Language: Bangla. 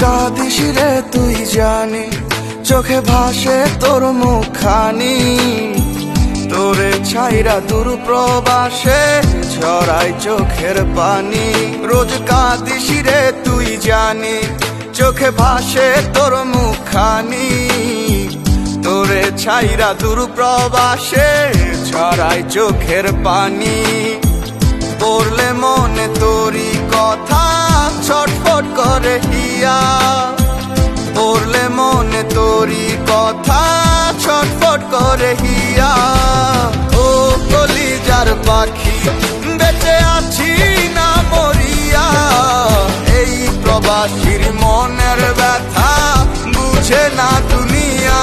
কাঁদিস রে তুই জানি, চোখে ভাসে তোর মুখখানি। তোরে ছাইরা দূর প্রবাসে ঝরাই চোখের পানি। রোজ কাঁদিস রে তুই জানি, চোখে ভাসে তোর মুখখানি। তোরে ছাইরা দূর প্রবাসে ঝরাই চোখের পানি। পড়লে মনে তোরি কথা ছটফট করে হিয়া। পড়লে মনে তোরি কথা ছটফট করে হিয়া। ও কলিজার পাখি বেঁচে আছি না মরিয়া, এই প্রবাসীর মনের ব্যথা বুঝে না দুনিয়া।